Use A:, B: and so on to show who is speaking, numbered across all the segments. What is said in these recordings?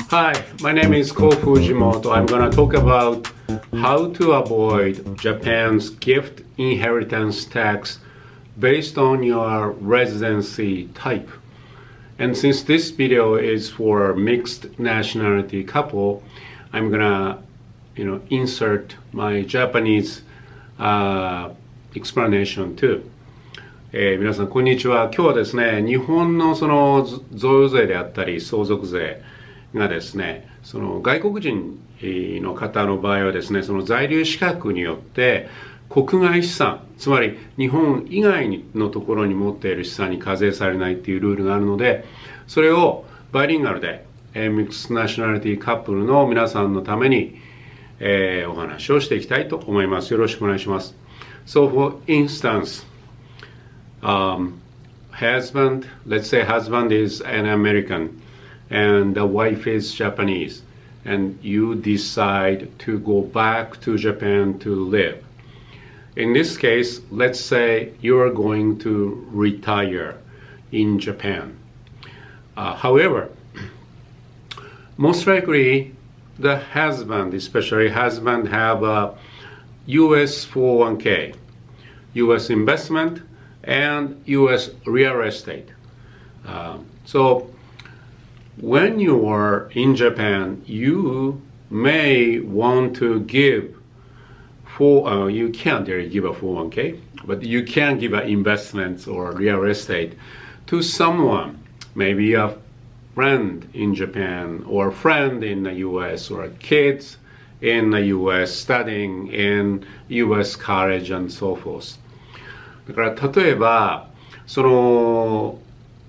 A: Hi, my name is Ko Fujimoto. I'm going to talk about how to avoid Japan's gift inheritance tax based on your residency type. And since this video is for mixed nationality couple, I'm going to insert my Japanese explanation too. 皆さんこんにちは。今日はですね、日本のその贈与税であったり相続税がですね、その外国人の方の場合はですね、その在留資格によって国外資産、つまり日本以外のところに持っている資産に課税されないっていうルールがあるので、それをバイリンガルでミックスナショナリティカップルの皆さんのために、お話をしていきたいと思います。よろしくお願いします。So for instance, husband, let's say husband is an American and the wife is Japanese, and you decide to go back to Japan to live. In this case, let's say you're going to retire in Japan. However, most likely the husband, especially husband, have a US 401k, US investment, and US real estate. So when you are in Japan, you may want to give you can't really give a 401k, but you can give investments or real estate to someone, maybe a friend in Japan or a friend in the US or kids in the US studying in US college and so forth. だから例えばその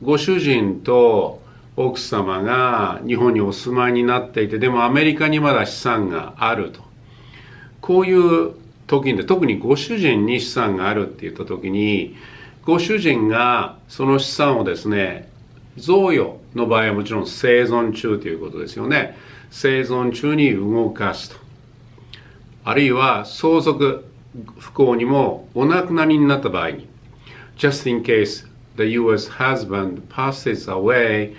A: ご主人と奥様が日本にお住まいになっていて、でもアメリカにまだ資産があると、こういう時に特にご主人に資産があるって言った時に、ご主人がその資産をですね、贈与の場合はもちろん生存中ということですよね。生存中に動かすと、あるいは相続不幸にもお亡くなりになった場合に、just in case the US husband passes away,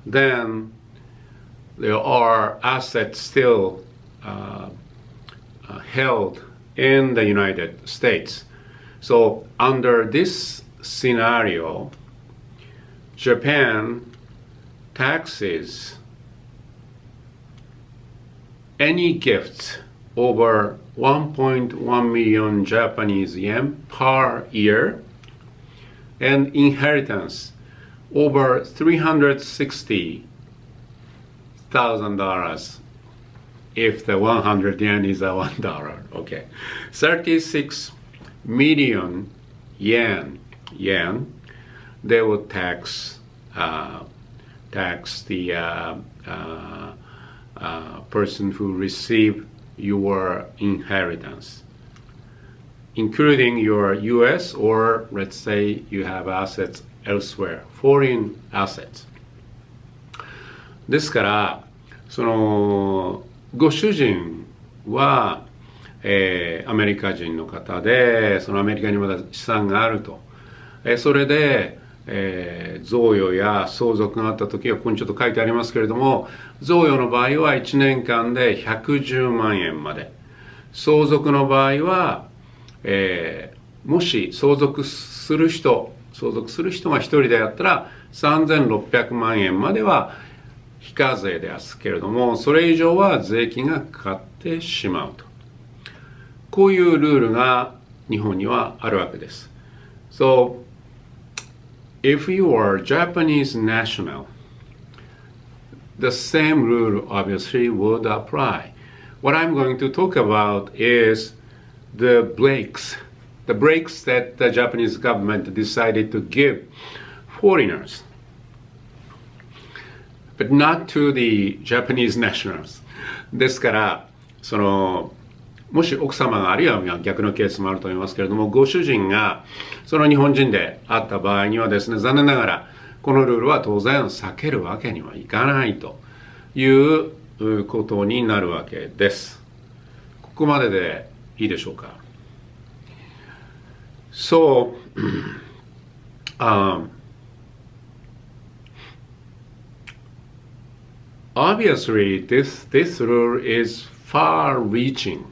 A: then there are assets still held in the United States. So under this scenario, Japan taxes any gifts over 1.1 million Japanese yen per year and inheritance over $360,000 if the 100 yen is a $1. Okay, 36 million yen. They will tax the person who received your inheritance, including your US or let's say you have assets elsewhere, foreign assets. ですからそのご主人は、アメリカ人の方で、そのアメリカにまだ資産があると、それで、贈与や相続があった時はここにちょっと書いてありますけれども、贈与の場合は1年間で110万円まで、相続の場合は、もし相続する人が1人であったら3600万円までは非課税ですけれども、それ以上は税金がかかってしまうと、こういうルールが日本にはあるわけです。So if you are Japanese national, the same rule obviously would apply. What I'm going to talk about is the breaks that the Japanese government decided to give foreigners, but not to the Japanese nationals. ですからそのもし奥様があるいは逆のケースもあると思いますけれども、ご主人がその日本人であった場合にはですね、残念ながらこのルールは当然避けるわけにはいかないということになるわけです。ここまででいいでしょうか。So, obviously this rule is far-reaching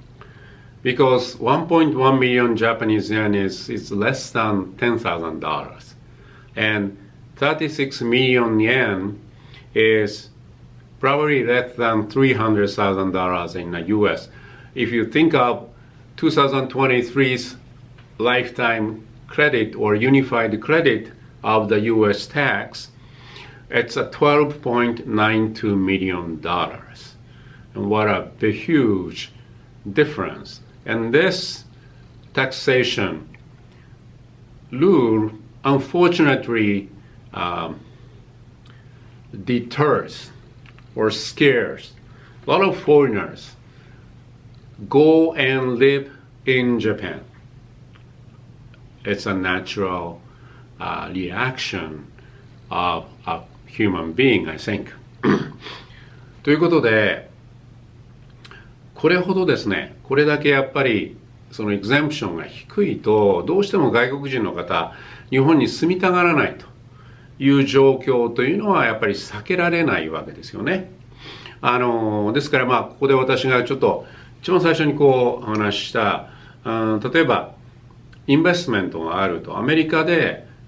A: because 1.1 million Japanese yen is less than $10,000, and 36 million yen is probably less than $300,000 in the US. If you think of 2023's lifetime credit or unified credit of the US tax, it's a $12.92 million. And what a huge difference. And this taxation rule, unfortunately, deters or scares a lot of foreigners go and live in Japan. It's a natural reaction of a human being, I think. ということで、これほどですね、これだけやっぱりそのエグゼンプションが低いと、どうしても外国人の方、日本に住みたがらないという状況というのはやっぱり避けられないわけですよね。ですからここで私がちょっと一番最初にお話しした、例えばインベストメントがあると、アメリカ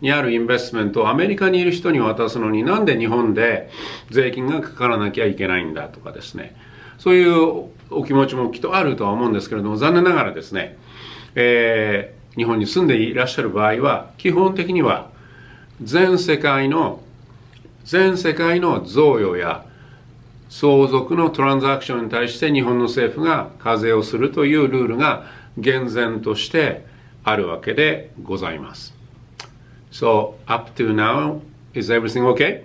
A: にあるインベストメントをアメリカにいる人に渡すのになんで日本で税金がかからなきゃいけないんだとかですね、そういうお気持ちもきっとあるとは思うんですけれども、残念ながらですね、日本に住んでいらっしゃる場合は基本的には全世界の贈与や相続のトランザクションに対して日本の政府が課税をするというルールが厳然としてあるわけでございます。So up to now, is everything okay?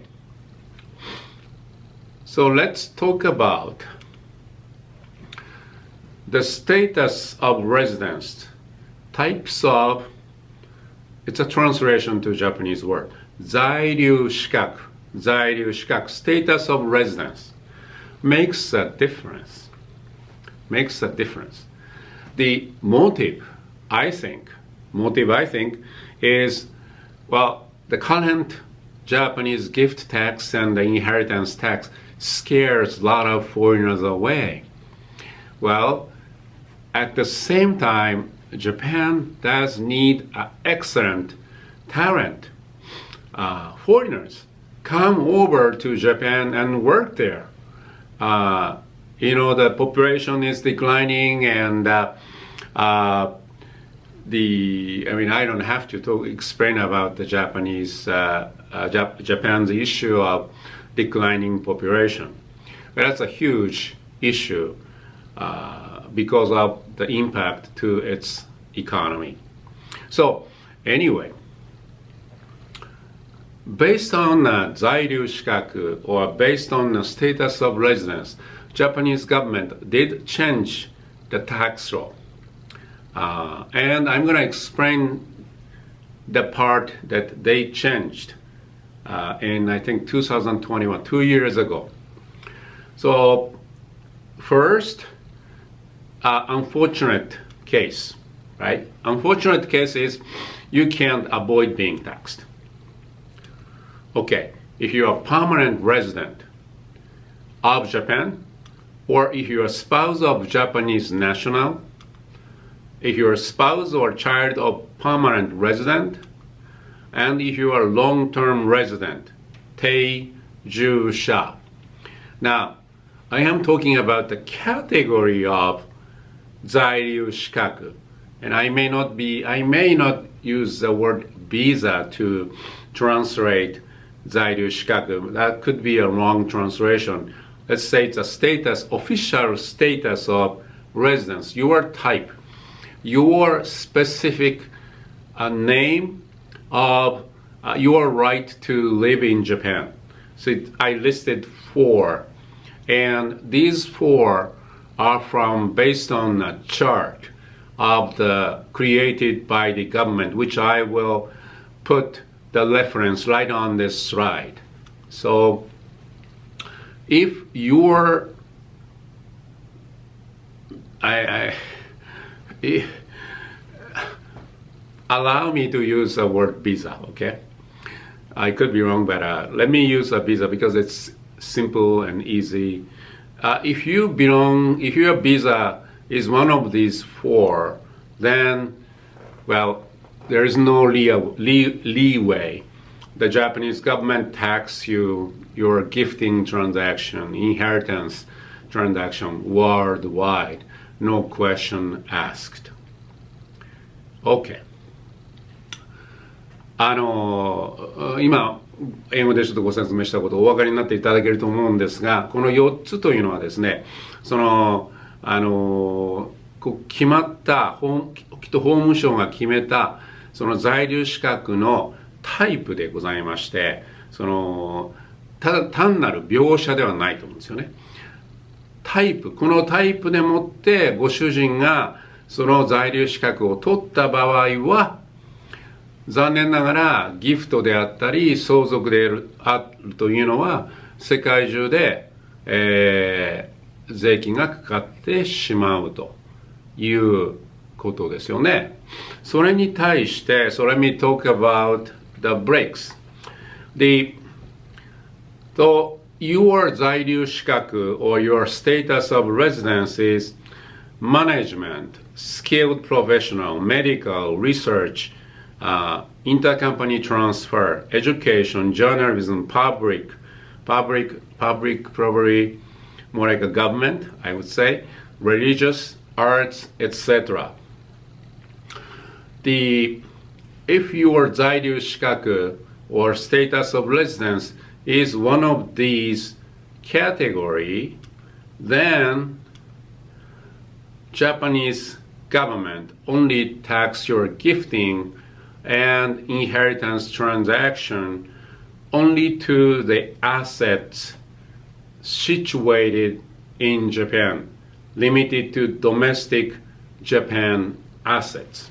A: So let's talk about the status of residence, types of, it's a translation to Japanese word, 在留資格、status of residence makes a difference. The motive, I think, is, well, the current Japanese gift tax and the inheritance tax scares a lot of foreigners away. Well, at the same time, Japan does need excellent talent. Foreigners come over to Japan and work there. The population is declining, and I don't have to explain about the Japan's issue of declining population. But that's a huge issue because of the impact to its economy. So anyway, based on 在留資格 or based on the status of residence, Japanese government did change the tax law. And I'm going to explain the part that they changed in, I think, 2021, 2 years ago. So first, unfortunate case, right? Unfortunate case is you can't avoid being taxed. Okay, if you're a permanent resident of Japan, or if you're a spouse of Japanese national, if you're a spouse or child of permanent resident, and if you are a long-term resident, 定住者. Now, I am talking about the category of 在留資格, and I may not use the word visa to translate 在留資格. That could be a wrong translation. Let's say it's a status, official status of residence, your type, your specific name of your right to live in Japan. So I listed 4, and these 4 are based on a chart of the created by the government, which I will put the reference right on this slide. So if you're allow me to use the word visa, okay? I could be wrong, but let me use a visa because it's simple and easy. If your visa is one of these four, then, well, there is no leeway. The Japanese government tax you your gifting transaction, inheritance transaction worldwide. No question asked. OK. 今、英語でちょっとご説明したことをお分かりになっていただけると思うんですが、この4つというのはですね、決まったきっと法務省が決めたその在留資格のタイプでございまして、単なる描写ではないと思うんですよね。このタイプでもってご主人がその在留資格を取った場合は、残念ながらギフトであったり相続であるというのは世界中で、税金がかかってしまうということですよね。それに対して、so let me talk about the breaks. Your 在留資格 or your status of residence is management, skilled professional, medical, research, intercompany transfer, education, journalism, public, probably more like a government, I would say, religious, arts, etc. If your 在留資格 or status of residence is one of these category, then Japanese government only tax your gifting and inheritance transaction only to the assets situated in Japan, limited to domestic Japan assets.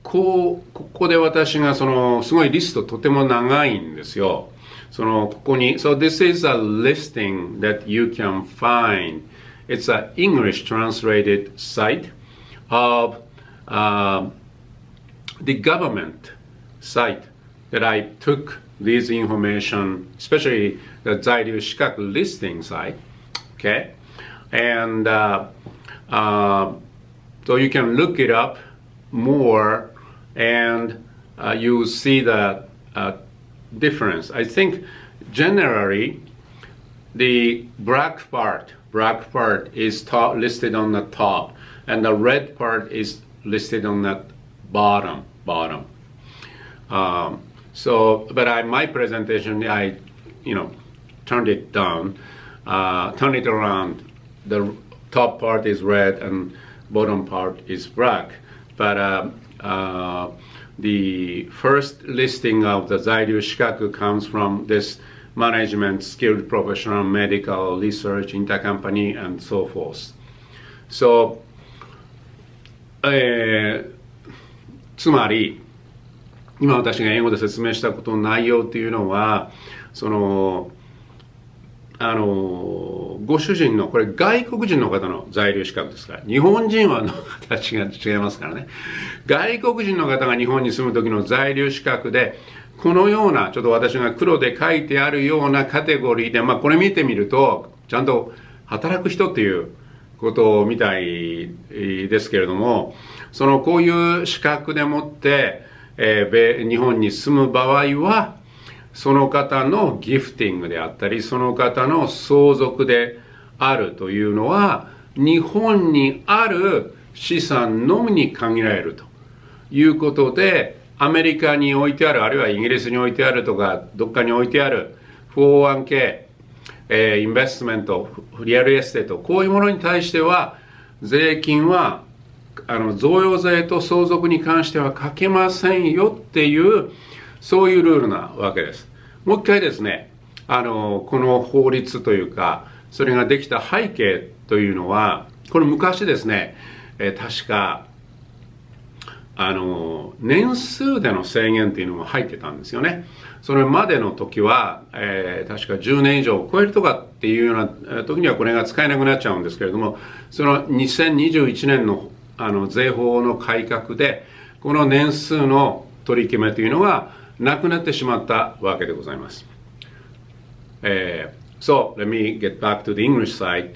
A: ここで私がすごいリストとても長いんですよ。ここに、So this is a listing that you can find. It's an English translated site of the government site that I took this information, especially the 在留資格 listing site. Okay? And so you can look it up more and you see the difference. I think generally the black part is listed on the top and the red part is listed on the bottom. But my presentation, I turned it down, turned it around. The top part is red and bottom part is black. But the first listing of the 在留資格 comes from this management, skilled professional, medical, research, intercompany, and so forth. So, つまり今私が英語で説明したことの内容というのはご主人のこれ外国人の方の在留資格ですから日本人はの形が違いますからね外国人の方が日本に住む時の在留資格でこのようなちょっと私が黒で書いてあるようなカテゴリーでこれ見てみるとちゃんと働く人っていうことみたいですけれどもこういう資格でもって、日本に住む場合はその方のギフティングであったりその方の相続であるというのは日本にある資産のみに限られるということでアメリカに置いてあるあるいはイギリスに置いてあるとかどっかに置いてある 401k、インベストメントリアルエステートこういうものに対しては税金は贈与税と相続に関してはかけませんよっていうそういうルールなわけです。もう一回ですね、この法律というか、それができた背景というのは、これ昔ですね、確か、年数での制限というのも入ってたんですよね。それまでの時は、確か10年以上を超えるとかっていうような時にはこれが使えなくなっちゃうんですけれども、その2021年の税法の改革で、この年数の取り決めというのがなくなってしまったわけでございます。So let me get back to the English side.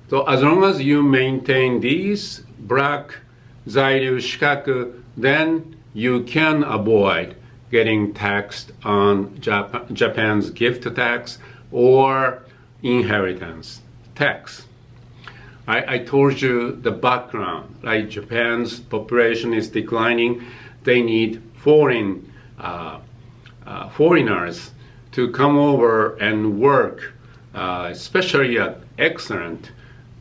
A: So as long as you maintain these black 在留資格, then you can avoid getting taxed on Japan's gift tax or inheritance tax. I told you the background, right? Japan's population is declining. They need foreigners to come over and work, especially at excellent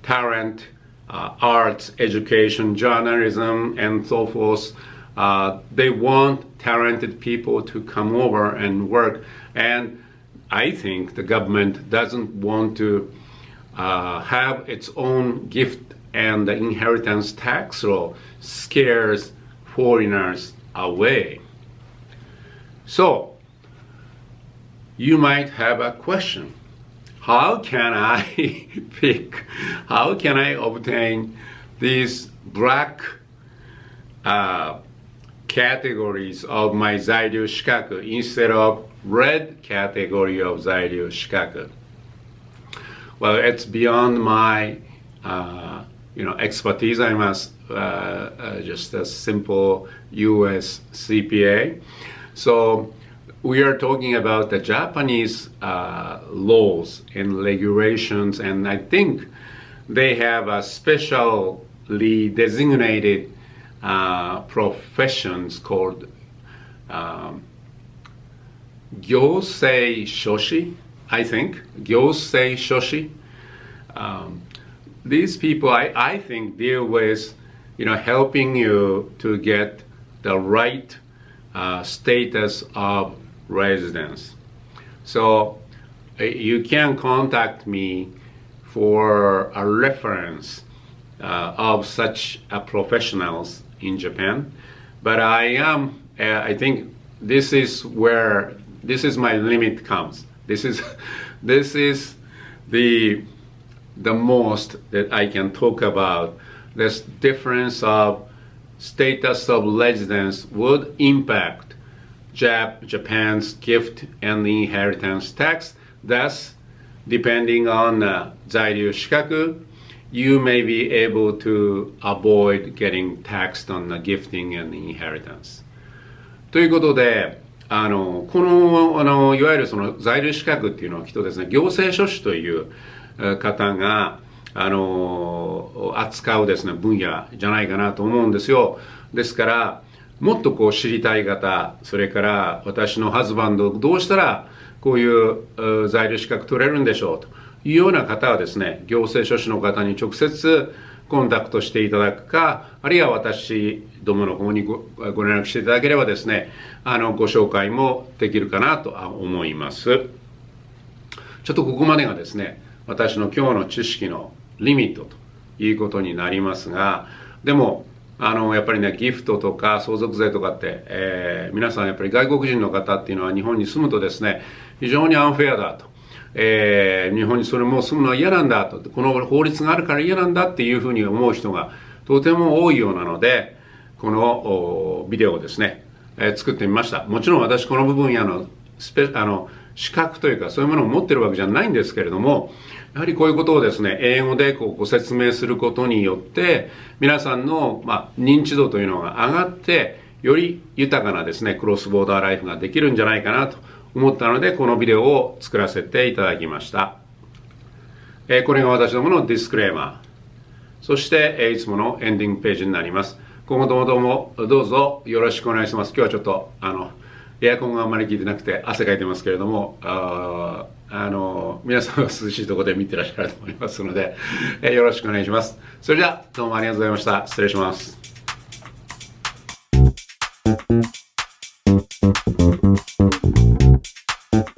A: talent, arts, education, journalism, and so forth. They want talented people to come over and work. And I think the government doesn't want to have its own gift and the inheritance tax law scares foreigners away. So, you might have a question. How can I how can I obtain these black categories of my 在留資格 instead of red category of 在留資格? Well, it's beyond my expertise. I'm just a simple US CPA. So we are talking about the Japanese laws and regulations, and I think they have a specially designated professions called 行政書士, I think. 行政書士. These people, I think, deal with, helping you to get the right status of residence. So you can contact me for a reference of such professionals in Japan. But I think this is my limit comes. This is the most that I can talk about. This difference of status of residence would impact Japan's gift and inheritance tax. Thus, depending on 在留資格, you may be able to avoid getting taxed on the gifting and inheritance. ということで、このいわゆるその在留資格っていうのはきっとですね、行政書士という方が扱うですね分野じゃないかなと思うんですよ。ですからもっと知りたい方、それから私のハズバンドどうしたらこういう在留資格取れるんでしょうというような方はですね、行政書士の方に直接コンタクトしていただくか、あるいは私どもの方にご連絡していただければですね、ご紹介もできるかなと思います。ちょっとここまでがですね、私の今日の知識のリミットということになりますが、でもやっぱりね、ギフトとか相続税とかって、皆さんやっぱり外国人の方っていうのは日本に住むとですね、非常にアンフェアだと、日本にそれもう住むのは嫌なんだと、この法律があるから嫌なんだっていうふうに思う人がとても多いようなので、このビデオをですね、作ってみました。もちろん私この部分や資格というかそういうものを持ってるわけじゃないんですけれども、やはりこういうことをですね、英語でご説明することによって皆さんの、認知度というのが上がってより豊かなですねクロスボーダーライフができるんじゃないかなと思ったので、このビデオを作らせていただきました。これが私どものディスクレーマー、そしていつものエンディングページになります。今後ともどうもどうぞよろしくお願いします。今日はちょっとエアコンがあんまり効いてなくて汗かいてますけれども、皆さんは涼しいところで見てらっしゃると思いますので、よろしくお願いします。それではどうもありがとうございました。失礼します。